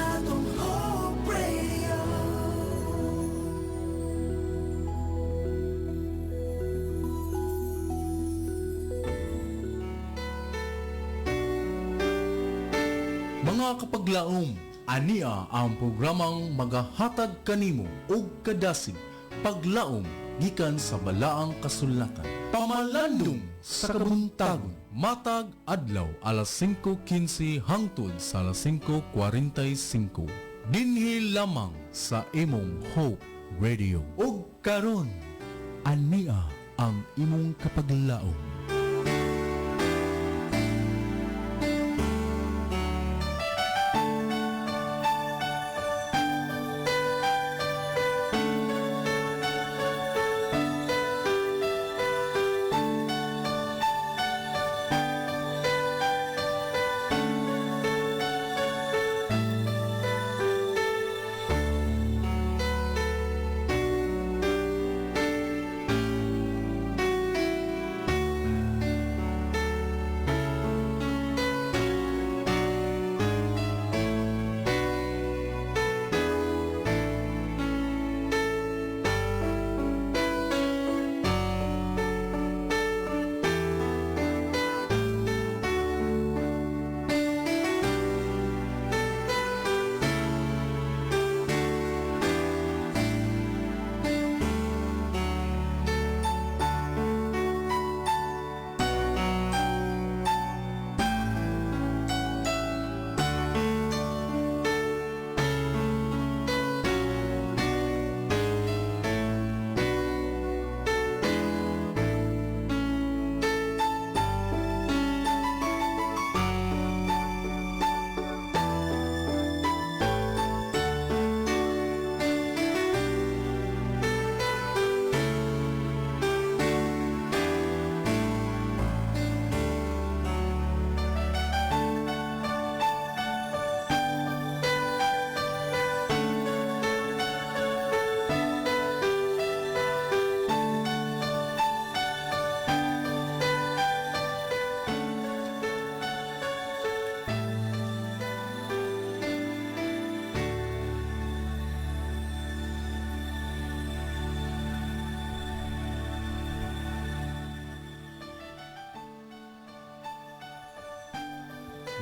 atong Hope Radio. Mga kapaglaom, ania ang programang magahatag kanimo og kadasig paglaom gikan sa balaang kasulatan. Pamalandong sa kabuntagon, matag adlaw alas 5:15 hangtod sa alas 5:45. Dinhi lamang sa imong Hope Radio. Ug karon, ania ang imong kapaglaom.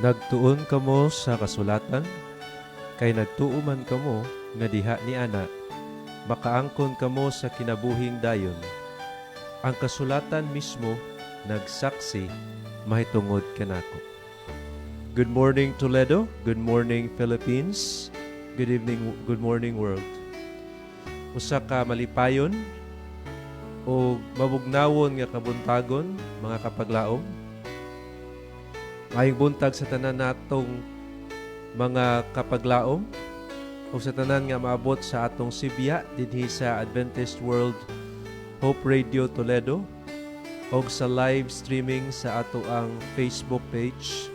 Nagtuon kamo sa kasulatan, kay nagtuo man kamo nga diha ni ana, makaangkon kamo sa kinabuhing dayon. Ang kasulatan mismo nagsaksi mahitungod kanako. Good morning Toledo, good morning Philippines, good morning world. Usa ka malipayon o mabugnawon nga kabuntagon, mga kapaglaom. Maayong buntag sa tanan natong mga kapaglaom o sa tanan nga maabot sa atong Sibya dinhi sa Adventist World Hope Radio Toledo o sa live streaming sa ato ang Facebook page.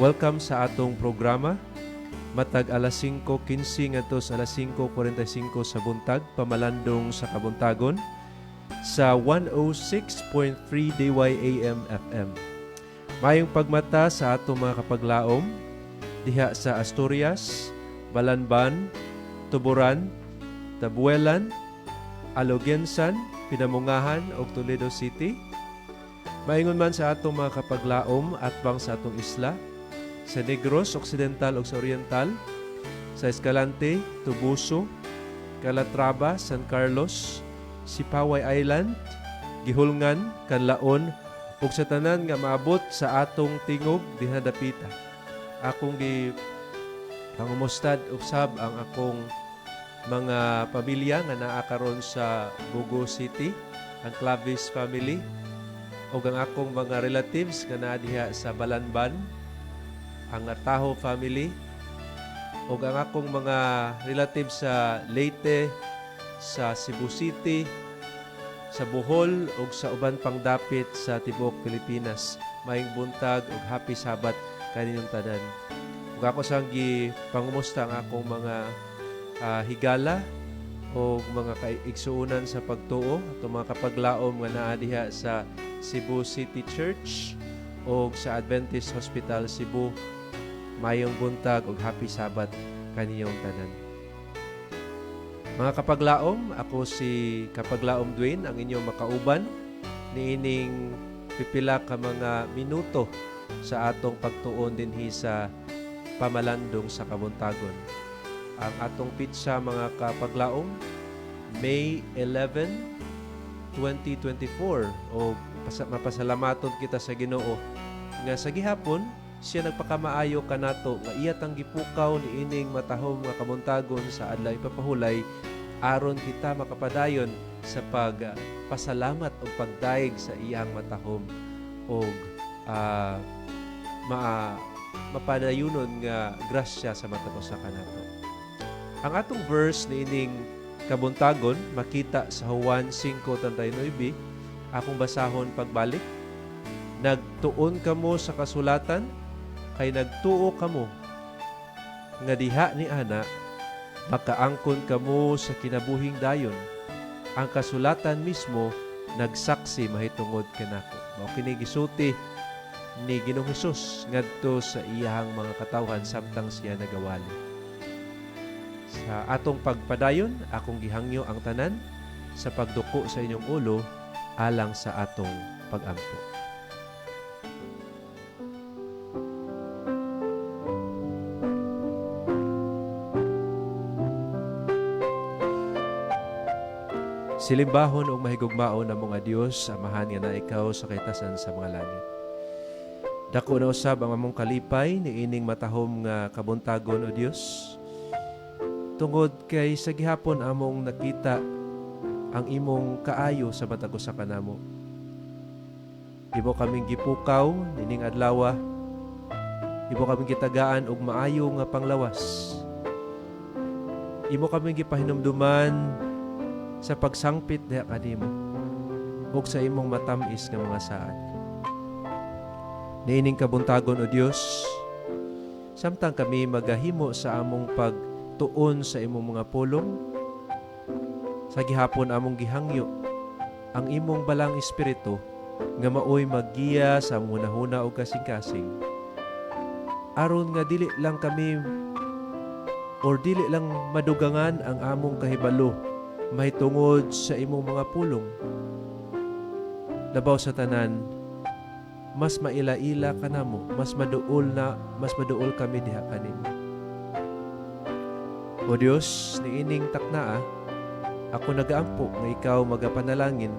Welcome sa atong programa. Matag alas 5:15 ngadto sa alas 5:45 sa buntag, pamalandong sa kabuntagon sa 106.3 DYAM FM. Mayong pagmata sa atong mga kapaglaom diha sa Asturias, Balanban, Tuburan, Tabuelan, Alogensan, Pinamungahan ug Toledo City. Maingon man sa atong mga kapaglaom atbang sa atong isla, sa Negros Occidental ug sa Oriental, sa Escalante, Tubuso, Calatrava, San Carlos, Sipaway Island, Gihulngan, Canlaon, ug sa tanan nga maabot sa atong tingog diha dapita. Akong pangumustad usab ang akong mga pamilya nga naa karon sa Bugo City, ang Clavis family, ug ang akong mga relatives nga naa diha sa Balanban, ang Artajo family, ug ang akong mga relatives sa Leyte, sa Cebu City, sa Bohol ug sa uban pang dapit sa tibuok Pilipinas. Maayong buntag ug happy Sabat kaninyong tanan. Ug ako sang gipangumusta ang akong mga higala o mga kaigsuunan sa pagtuo ato mga kapaglaom nga naa diha sa Cebu City Church o sa Adventist Hospital Cebu. mayong buntag ug happy Sabat kaninyong tanan. Mga kapaglaom, ako si Kapaglaom Dwayne, ang inyong makauban niining pipila ka mga minuto sa atong pagtuon dinhi sa pamalandong sa kabuntagon. Ang atong pitsa mga kapaglaom, May 11, 2024 o mapasalamaton kita sa Ginoo nga sa gihapon siya nagpakamaayo kanato nga iya tang gipukaw ni ining matahom nga kabuntagon sa adlaw ipapahulay aron kita makapadayon sa pagpasalamat o pagdaig sa iyang matahom o mapadayunon nga grasya sa matapos sa kanato. Ang atong verse ni ining kabuntagon makita sa Juan 5:39. Akong basahon pagbalik. Nagtuon kamo sa kasulatan kay nagtuo kamo nga diha ni ana makaangkon kamo sa kinabuhing dayon. Ang kasulatan mismo nagsaksi mahitungod kanako. Mao kini gisulti ni Ginoong Hesus ngadto sa iyang mga katawhan samtang siya nagawali. Sa atong pagpadayon, akong gihangyo ang tanan sa pagduko sa inyong ulo alang sa atong pag-ampo. Silimbahon o mahigugmaon ang mga Dios, amahan nga na ikaw sa kaitasan sa mga langit. Dako na usab ang among kalipay ni ining matahom nga kabuntagon o Dios. Tungod kay sa gihapon among nakita ang imong kaayo sa matag usa kanamo. Imo kaming gipukaw nining adlaw. Imo kaming gitagaan og maayo nga panglawas. Imo kaming gipahinumduman sa pagsangpit diha kanimo ug sa imong matamis nga mga saad. Niining kabuntagon o Dios, samtang kami magahimo sa among pagtuon sa imong mga pulong, sa gihapon among gihangyo ang imong balang espiritu nga maoy maggiya sa among hunahuna o kasing-kasing. Aron nga dili lang kami or dili lang madugangan ang among kahibalo mahitungod sa imong mga pulong. Labaw sa tanan, mas maila-ila ka namo, mas maduol kami diha kanimo. O Dios, niining taknaa, ako nagaampo nga ikaw magapanalangin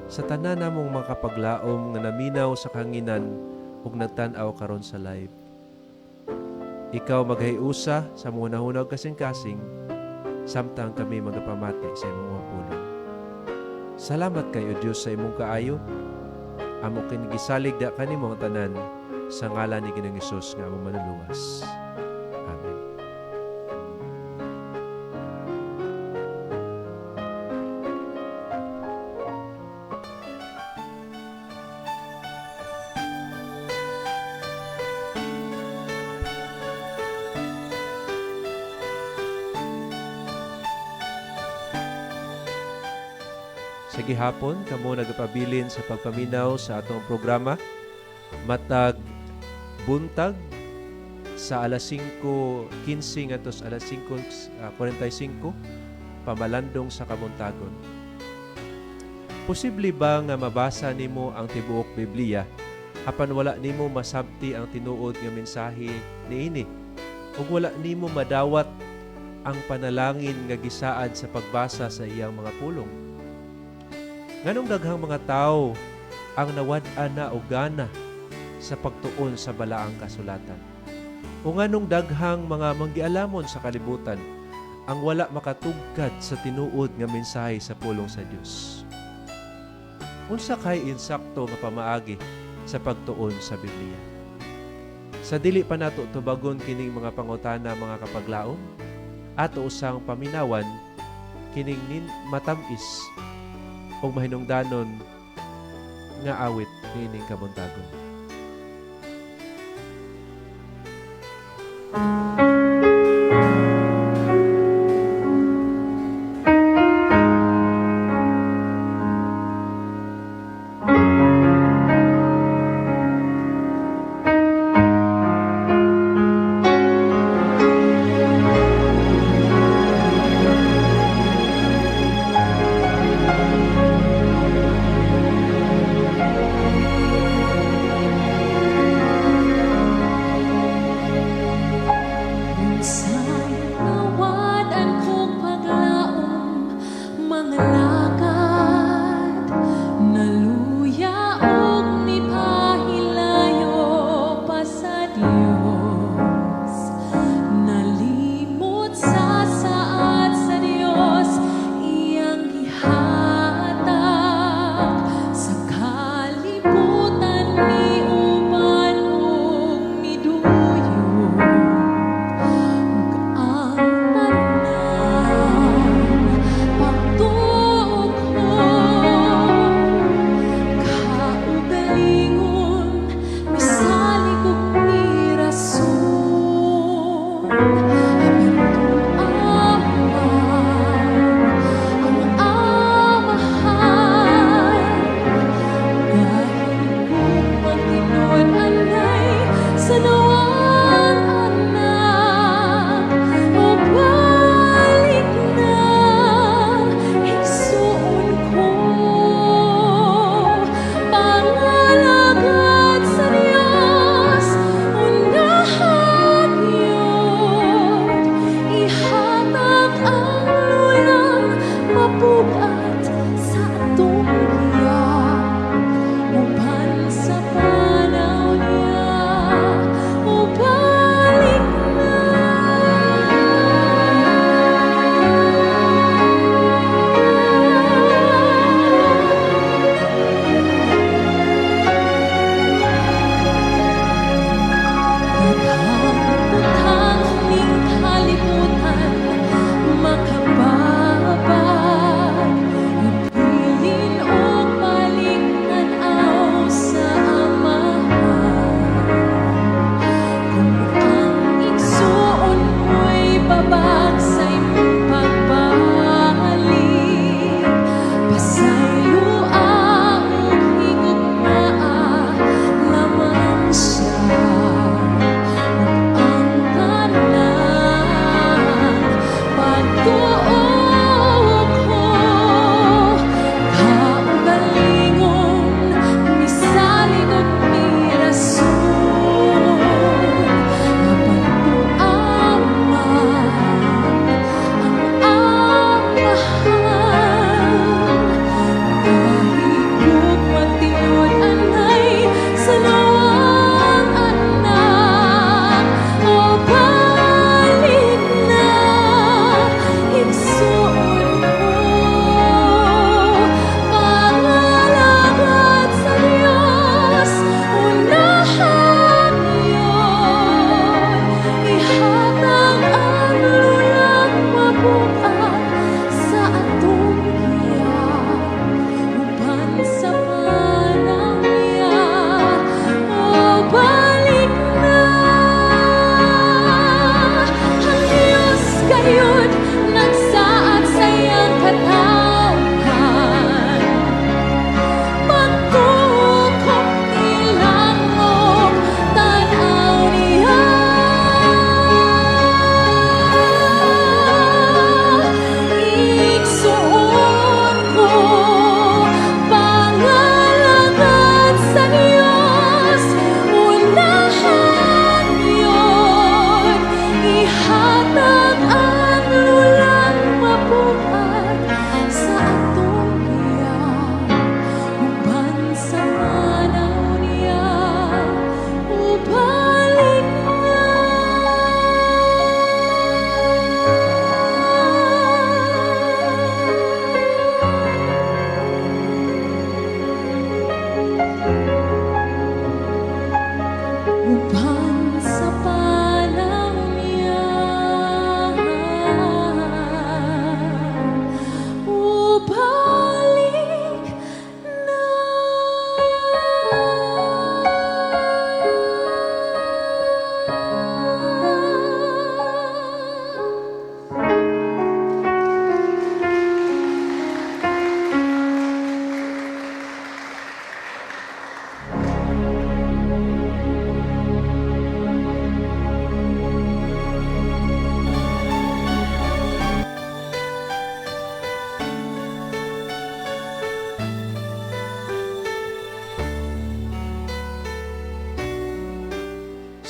sa tanan namong makapaglaom nga naminaw sa kanginan ug nagtan-aw karon sa live. Ikaw maghiusa sa mga hunahunag kasing-kasing samtang kami magapamati sa imong mga pulong. Salamat kayo Diyos sa imong kaayo. Amo kinigisalig da kanimo ang tanan sa ngalan ni Ginoong Hesus nga among manuluwas. Amen. Sa gihapon, kamo nagapabilin sa pagpaminaw sa atong programa. Matag buntag sa alas 5:15 ngadto sa alas 5:45 pamalandong sa kabuntagon. Posible ba nga mabasa nimo ang tibuok Biblia apan wala nimo masabti ang tinuod nga mensahe niini ug wala nimo madawat ang panalangin nga gisaad sa pagbasa sa iyang mga pulong? Nganong daghang mga tao ang nawad-an na o gana sa pagtuon sa balaang kasulatan? O nganong daghang mga manggialamon sa kalibutan ang wala makatugkad sa tinuod nga mensahe sa pulong sa Dios? Unsa kay insakto nga pamaagi sa pagtuon sa Biblia? Sa dili pa nato tubagon kining mga pangutana mga kapaglaom, ato usang paminawan kining matamis o mahinungdanon nga awit niining kabuntagon.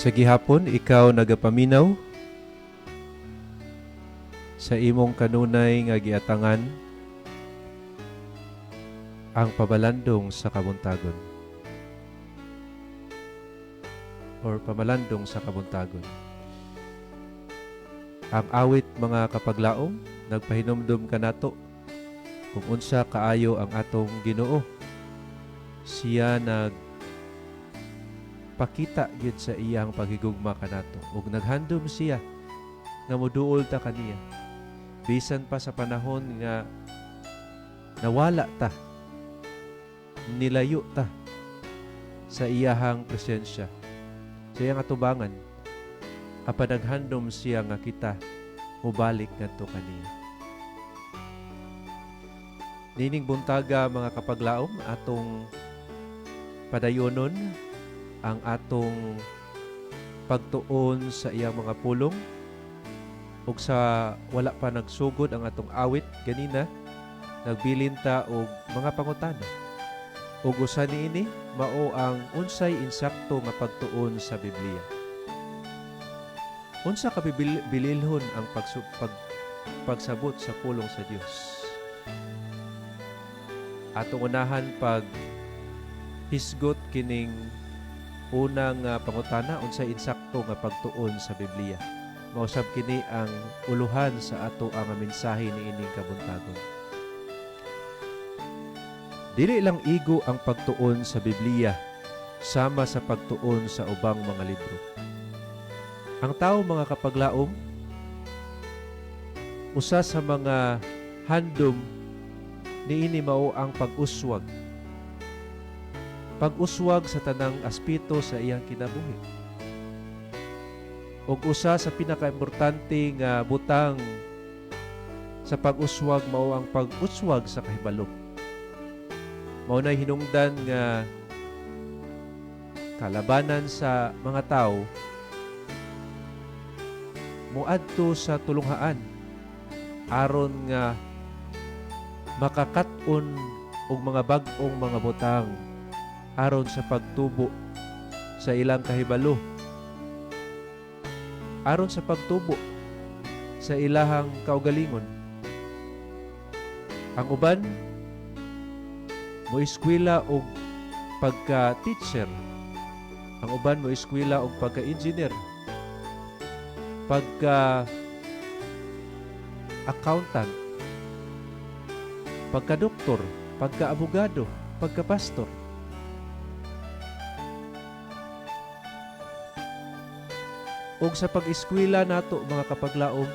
Sa gihapon, ikaw nagapaminaw sa imong kanunay nga giatangan ang pabalandong sa kabuntagon or pamalandong sa kabuntagon. Ang awit mga kapaglaom, nagpahinumdum ka nato kung unsa kaayo ang atong Ginoo. Siya pakita gyud sa iyang paghigugma kanato ug naghandom siya nga moduol ta kaniya bisan pa sa panahon nga nawala ta, nilayo ta sa iyahang presensya, sa iyang atubangan, apan naghandom siya nga kita mubalik ngadto kaniya. Nining buntaga mga kapaglaom, atong padayonon ang atong pagtuon sa iyang mga pulong ug sa wala pa nagsugod ang atong awit ganina, nagbilin ta og mga pangutana ug usa niini mao ang unsay insakto nga pagtuon sa Biblia. Unsa ka bililhon ang pagsabot sa pulong sa Dios? Atong unahan pag hisgot kining unang pangutana, unsay insakto nga pagtuon sa Biblia. Mausab kini ang uluhan sa ato ang mensahe niining kabuntagon. Dili lang igo ang pagtuon sa Biblia sama sa pagtuon sa ubang mga libro. Ang tao mga kapaglaom, usa sa mga handom niini mao ang pag-uswag. Pag-uswag sa tanang aspeto sa iyang kinabuhi. Ug usa sa pinakaimportante nga butang sa pag-uswag mao ang pag-uswag sa kahibalo. Mao nay hinungdan nga kalabanan sa mga tao moadto sa tulunghaan aron nga makakat-on og mga bag-ong mga butang aron sa pagtubo sa ilang kahibalo, aron sa pagtubo sa ilahang kaugalingon. Ang uban mo eskwela og pagka-teacher, ang uban mo eskwela og pagka-engineer, pagka-accountant, pagka-doktor, pagka-abogado, pagka-pastor. Ug sa pag-eskwela nato mga kapaglaom,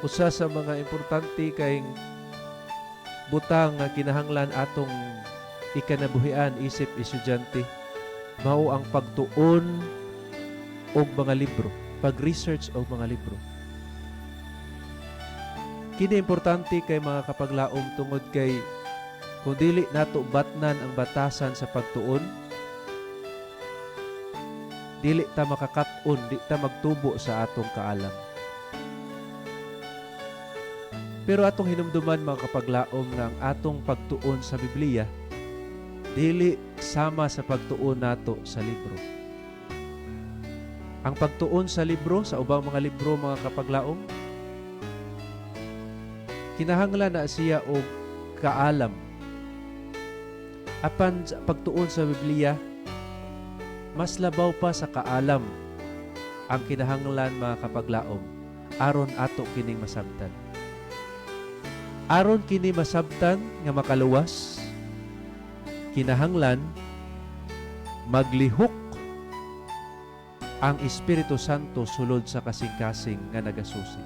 usa sa mga importante kay butang nga kinahanglan atong ikanabuhian isip estudyante mao ang pagtuon og mga libro, pag-research og mga libro. Kini importante kay mga kapaglaom tungod kay kung dili nato batnan ang batasan sa pagtuon, dili ta makakat-on, di ta magtubo sa atong kaalam. Pero atong hinumduman mga kapaglaom nga ang atong pagtuon sa Biblia dili sama sa pagtuon nato sa libro. Ang pagtuon sa libro, sa ubang mga libro mga kapaglaom, kinahanglan na siya og kaalam. Apan sa pagtuon sa Biblia, mas labaw pa sa kaalam ang kinahanglan mga kapaglaom aron ato kining masabtan. Aron kini masabtan nga makaluwas, kinahanglan maglihok ang Espiritu Santo sulod sa kasing-kasing nga nagasusi.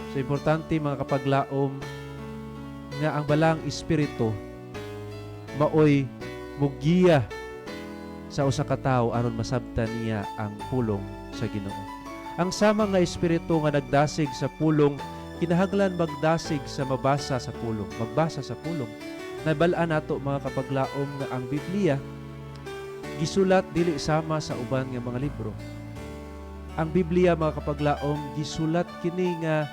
So importante mga kapaglaom nga ang balang Espiritu maoy mugiya sa usa ka tawo aron masabtan niya ang pulong sa Ginoo. Ang sama nga espiritu nga nagdasig sa pulong kinahanglan magdasig sa magbasa sa pulong. Nabalaan nato mga kapaglaom nga ang Biblia gisulat dili sama sa uban nga mga libro. Ang Biblia mga kapaglaom gisulat kini nga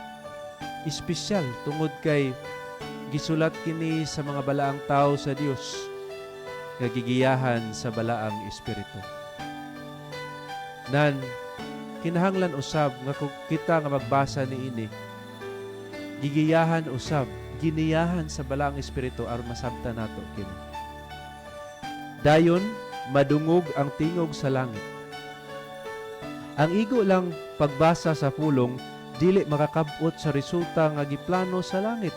espesyal tungod kay gisulat kini sa mga balaang tao sa Dios nga gigiyahan sa balaang espiritu. nan kinahanglan usab nga kung kita nga magbasa niini, gigiyahan usab, giniyahan sa balaang espiritu aron masabtan nato kini. Dayon madungog ang tingog sa langit. Ang igo lang pagbasa sa pulong dili makakabot sa resulta nga giplano sa langit.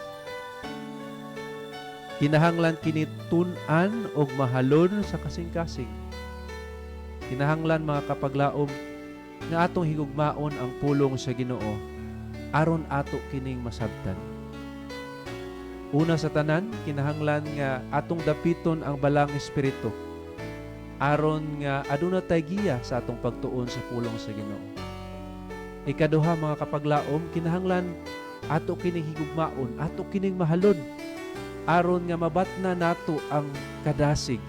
Kinahanglan kini tun-an og mahalon sa kasing-kasing. Kinahanglan mga kapaglaom nga atong higugmaon ang pulong sa Ginoo aron ato kining masabtan. Una sa tanan, kinahanglan nga atong dapiton ang balang espiritu aron nga aduna tay giya sa atong pagtuon sa pulong sa Ginoo. Ikaduha mga kapaglaom, kinahanglan ato kining higugmaon, ato kining mahalon aron nga mabatna nato ang kadasig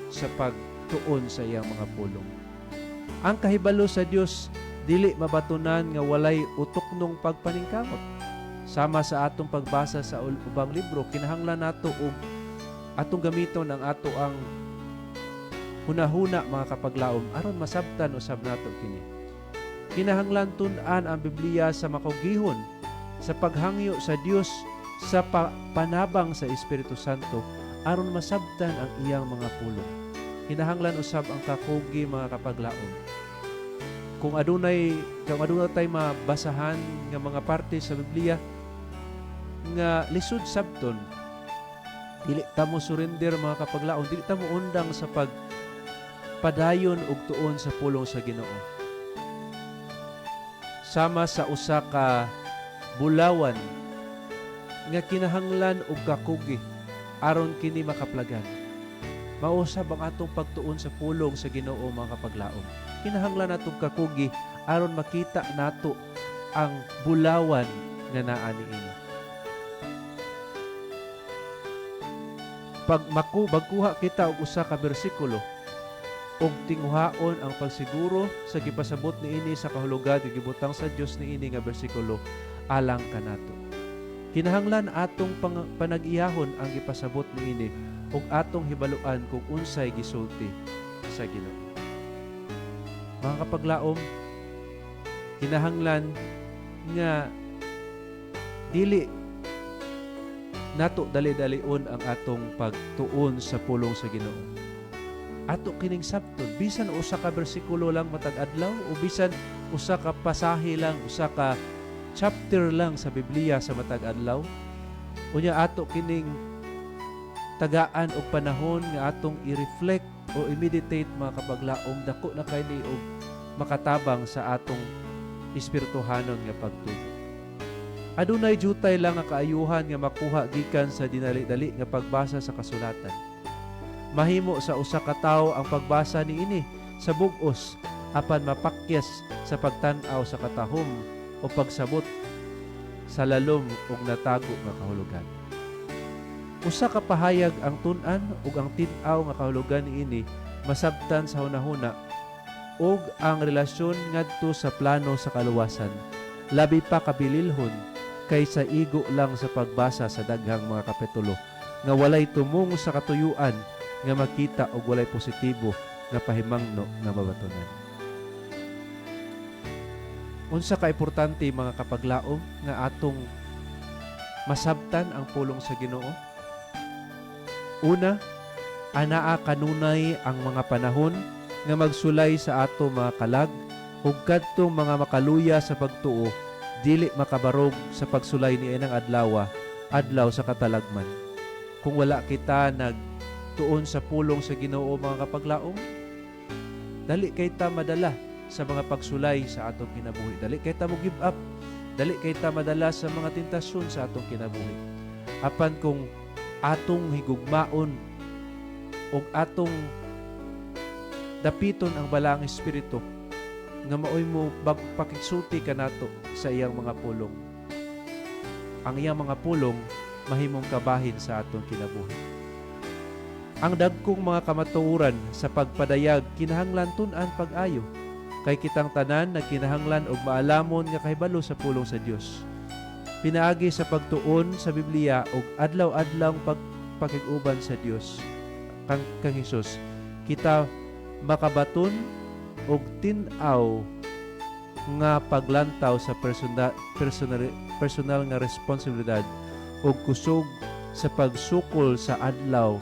sa pagtuon sa iyang mga pulong. Ang kahibalo sa Dios dili mabatunan nga walay utok-nong pagpaningkamot. Sama sa atong pagbasa sa ubang libro, kinahanglan nato og atong gamiton ang ato ang hunahuna mga kapaglaom aron masabtan usab nato kini. Kinahanglan tun-an ang Biblia sa makugihon sa paghangyo sa Dios sa panabang sa Espiritu Santo aron masabtan ang iyang mga pulong. Kinahanglan usab ang kakugi mga kapaglaom. Kung adunay tay mabasahan nga mga parte sa Biblia nga lisod sabton, dili ta mo surrender mga kapaglaom, dili ta mo undang sa pagpadayon og tuon sa pulong sa Ginoo. Sama sa usa ka bulawan nga kinahanglan og kakugi aron kini makaplagan. Mausab ang atong pagtuon sa pulong sa Ginoo mga kapaglaom. Kinahanglan natong kakugi aron makita nato ang bulawan nga naa niini. Pag magkuha kita og usa ka bersikulo og tinguhaon ang pagsiguro sa gipasabot niini sa kahulugan nga gibutang sa Dios niini nga bersikulo alang kanato. Kinahanglan atong panag-iyahon ang gipasabot niini ug atong hibaluan kung unsay gisulti sa Ginoo. Mga kapaglaom, kinahanglan nga dili nato dali-dalion ang atong pagtuon sa pulong sa Ginoo. Ato kining sabton, bisan usa ka bersikulo lang matag adlaw o bisan usa ka pasahe lang, usa ka chapter lang sa Biblia sa matag adlaw, unya ato kining tagaan og panahon nga atong i-reflect o i-meditate mga kapaglaom, dako na kayni og makatabang sa atong espirituhanon nga pagtuo. Adunay jutay lang nga kaayuhan nga makuha gikan sa dinali-dali nga pagbasa sa kasulatan. Mahimo sa usa ka tawo ang pagbasa niini sa bug-os apan mapakyas sa pagtan-aw sa katahom o pagsabot sa lalom ug natago nga kahulugan. Usa ka pahayag ang tun-an ug ang tin-aw nga kahulugan niini masabtan sa hunahuna ug ang relasyon ngadto sa plano sa kaluwasan labi pa kabililhon kaysa igo lang sa pagbasa sa daghang mga kapitulo nga walay tumong sa katuyuan nga makita og walay positibo nga pahimangno nga mabatunan. Unsa ka importante mga kapaglaom nga atong masabtan ang pulong sa Ginoo? Una, anaa kanunay ang mga panahon nga magsulay sa ato mga kalag ug kadtong mga makaluya sa pagtuo dili makabarog sa pagsulay ni inang adlaw sa katalagman. Kung wala kita nagtuon sa pulong sa Ginoo mga kapaglaom, dali kay ta madala sa mga pagsulay sa atong kinabuhi. Dali kay ta mo give up. Dali kay ta madala sa mga tentasyon sa atong kinabuhi. Apan kung atong higugmaon o atong dapiton ang balang espiritu nga maoy mo pakigsulti kanato sa iyang mga pulong. Ang iyang mga pulong mahimong kabahin sa atong kinabuhi. Ang dagkong mga kamatuoran sa pagpadayag kinahanglan tun-an pag-ayo kay kitang tanan nagkinahanglan og maalamon nga kahibalo sa pulong sa Dios. Pinaagi sa pagtuon sa Biblia og adlaw-adlaw pagkig-uban sa Dios kang Hesus, kita makabaton og tin-aw nga paglantaw sa personal nga responsibilidad ug kusog sa pagsukol sa adlaw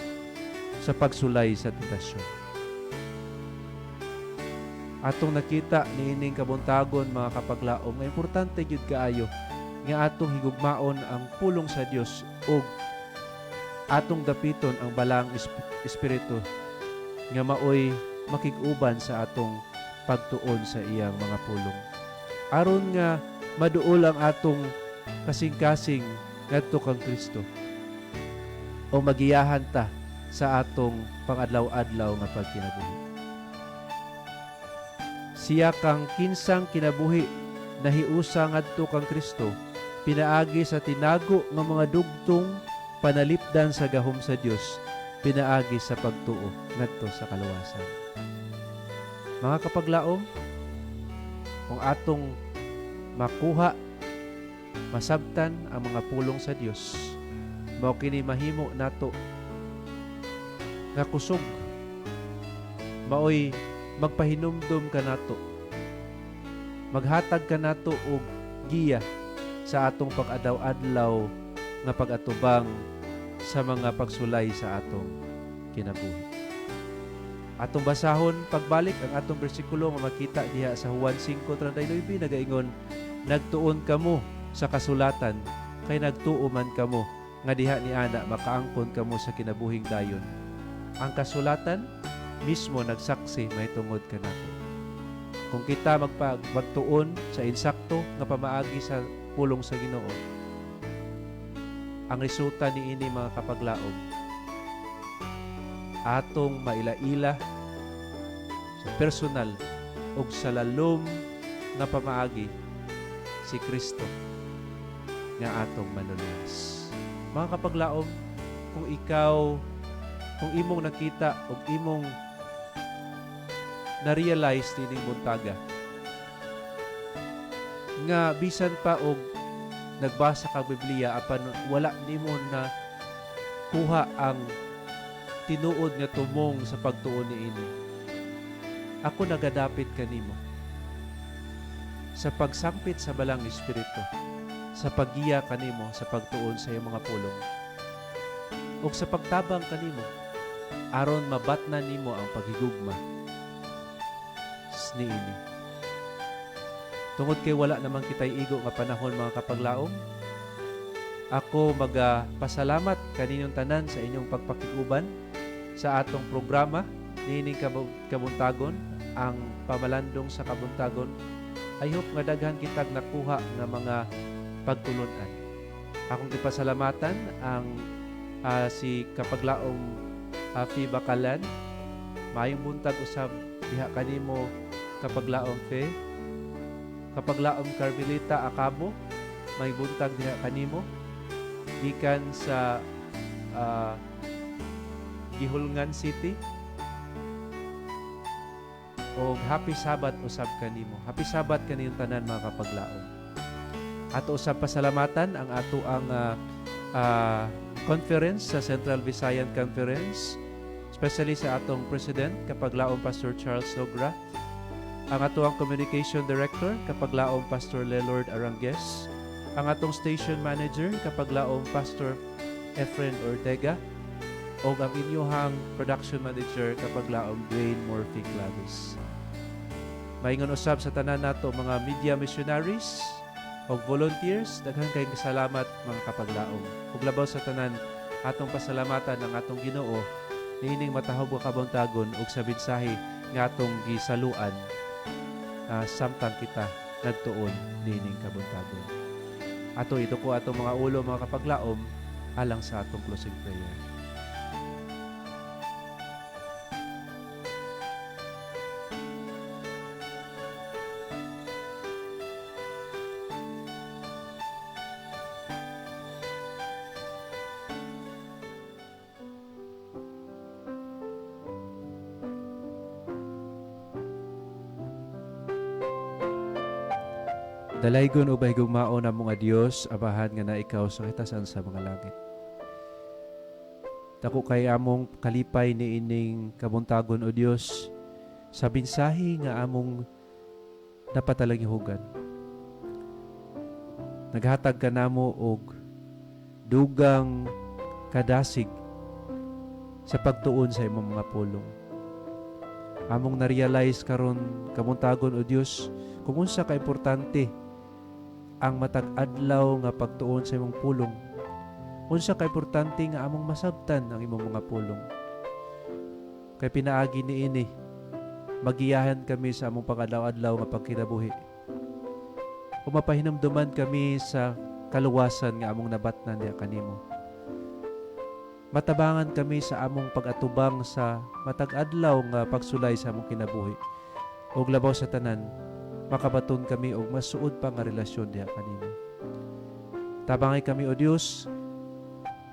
sa pagsulay sa tentasyon. Atong nakita niining kabuntagon mga kapaglaom nga importante gyud kaayo nga atong higugmaon ang pulong sa Dios ug atong dapiton ang balang espiritu nga maoy makig-uban sa atong pagtuon sa iyang mga pulong. Aron nga maduol ang atong kasing-kasing ngadto kang Kristo o magiyahan ta sa atong pangadlaw-adlaw nga pagkinabuhi. Siya kang kinsang kinabuhi nahiusa ngadto kang Kristo pinaagi sa tinago nga mga dugtong panalipdan sa gahom sa Dios pinaagi sa pagtuo ngadto sa kaluwasan. Mga kapaglaom, kung atong makuha masabtan ang mga pulong sa Dios, mao kini mahimo nato nga kusog maoy magpahinumdum ka nato, maghatag ka nato og giya sa atong pag-adlaw-adlaw nga pag-atubang sa mga pagsulay sa atong kinabuhi. Atong basahon pagbalik ang atong bersikulo nga makita diha sa Juan 5:39 nagaingon, nagtuon kamo sa kasulatan kay nagtuo man kamo nga diha ni ana makaangkon kamo sa kinabuhing dayon. Ang kasulatan mismo nagsaksi may tungod kanato. Kung kita magtuon sa insakto nga pamaagi sa pulong sa Ginoo, ang resulta niini mga kapaglaom atong maila-ila sa personal ug sa lalom nga pamaagi si Kristo nga atong manuluwas. Mga kapaglaom, kung imong nakita ug imong na-realize tining buntaga nga bisan pa og nagbasa ka Biblia apan wala nimo na kuha ang tinuod nga tumong sa pagtuon niini, ako nagadapit kanimo sa pagsangpit sa balang espiritu, sa paggiya kanimo sa pagtuon sa iyong mga pulong ug sa pagtabang kanimo aron mabatnan nimo ang paghigugma niini. Tungod kay wala naman kitay igo nga panahon mga kapaglaom, ako magpasalamat kaninyong tanan sa inyong pagpakiguban sa atong programa niining kabuntagon, ang pamalandong sa kabuntagon. I hope nga daghan kitag nakuha nga mga pagtulunan. Akong ipasalamatan ang si kapaglaom Fi Bakalan. Mayong buntag usab diha kanimo kapaglaom Fe. Kapaglaom Carmelita Acabo, may buntag diha kanimo gikan sa Gihulngan City. O happy Sabat usab kanimo. Happy Sabat kaniyong tanan mga kapaglaom. Ato usab pasalamatan ang ato ang conference sa Central Visayan Conference, especially sa atong President kapaglaom Pastor Charles Logra, ang ato ang Communication Director kapaglaom Pastor Lelord Arangues, ang atong Station Manager kapaglaom Pastor Efren Ortega, o ang inyong Production Manager kapaglaom Dwayne Murphy Clavis. Maingon usab sa tanan nato mga media missionaries o volunteers, daghan kayong salamat mga kapaglaom. Ug labaw sa tanan atong pasalamatan ang atong Ginoo niining matahog nga kabuntagon ug sa mensahe nga atong gisaluan samtang kita nagtuon niining kabuntagon. Ato ito ko atong mga ulo mga kapaglaom alang sa atong closing prayer. Dalaygon o bahigugmao na mga Dios, abahan nga na ikaw sa kitasan sa mga langit. Dako kay among kalipay ni ining kabuntagon o Dios, sa binsahi nga among napatalagihugan. Naghatag ka namo og dugang kadasig sa pagtuon sa imong mga pulong. Among na-realize karon kamuntagon o Dios kung unsa ka importante ang matag-adlaw nga pagtuon sa imong pulong. Unsa ka importante nga among masabtan ang imong mga pulong. Kay pinaagi niini, magiyahan kami sa among pag-adlaw-adlaw nga pagkinabuhi. O mapahinumduman kami sa kaluwasan nga among nabatnan niya kanimo. Matabangan kami sa among pag-atubang sa matag-adlaw nga pagsulay sa among kinabuhi. Og labaw sa tanan, makabaton kami og masuod pa nga relasyon diha kanimo. Tabangay kami o Dios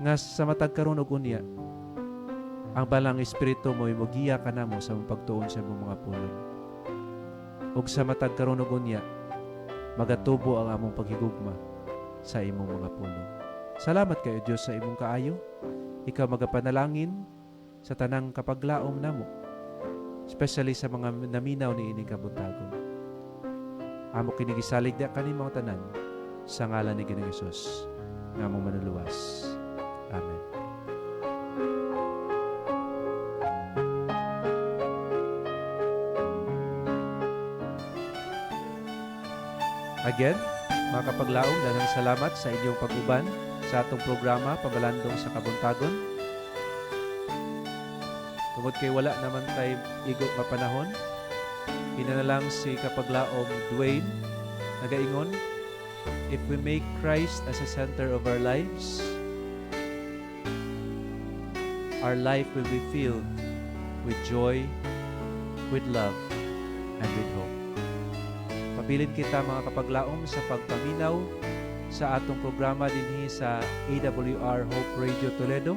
nga sa matag karon og unya, ang balang espiritu mo mogiya kanamo sa among pagtuon sa imong mga pulong. Ug sa matag karon og unya, magatubo ang among paghigugma sa imong mga pulong. Salamat kayo Dios sa imong kaayo. Ikaw magapanalangin sa tanang kapaglaom namo, especially sa mga naminaw ni ining kabuntagon. Amo kinigisalig da kanimo tanan sa ngalan ni Ginoong Hesus nga among manuluwas. Amen. Again, mga kapaglaom, daghang salamat sa inyong pag-uban sa atong programa Pabalandong sa Kabuntagon. Tungod kay wala naman tay igo nga panahon, pinanalang si kapaglaom Dwayne nagaingon, if we make Christ as a center of our lives, our life will be filled with joy, with love, and with hope. Pabilin kita mga kapaglaom sa pagpaminaw sa atong programa dinhi sa AWR Hope Radio Toledo.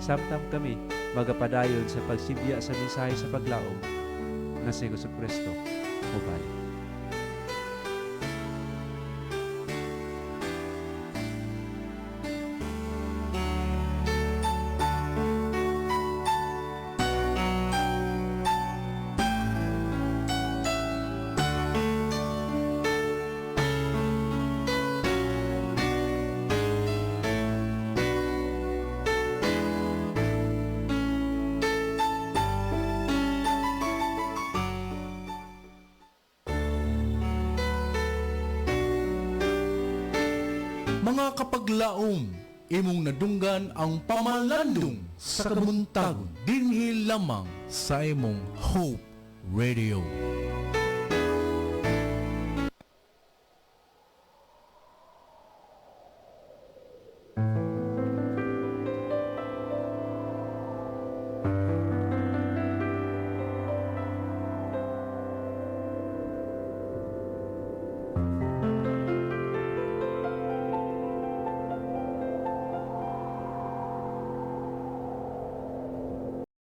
Samtang kami magapadayon sa pagsibya sa mensahe sa paglaom nga si Jesucristo. Mubay. Mga kapaglaom, imong nadunggan ang pamalandong sa kabuntagon dinhi lamang sa imong Hope Radio.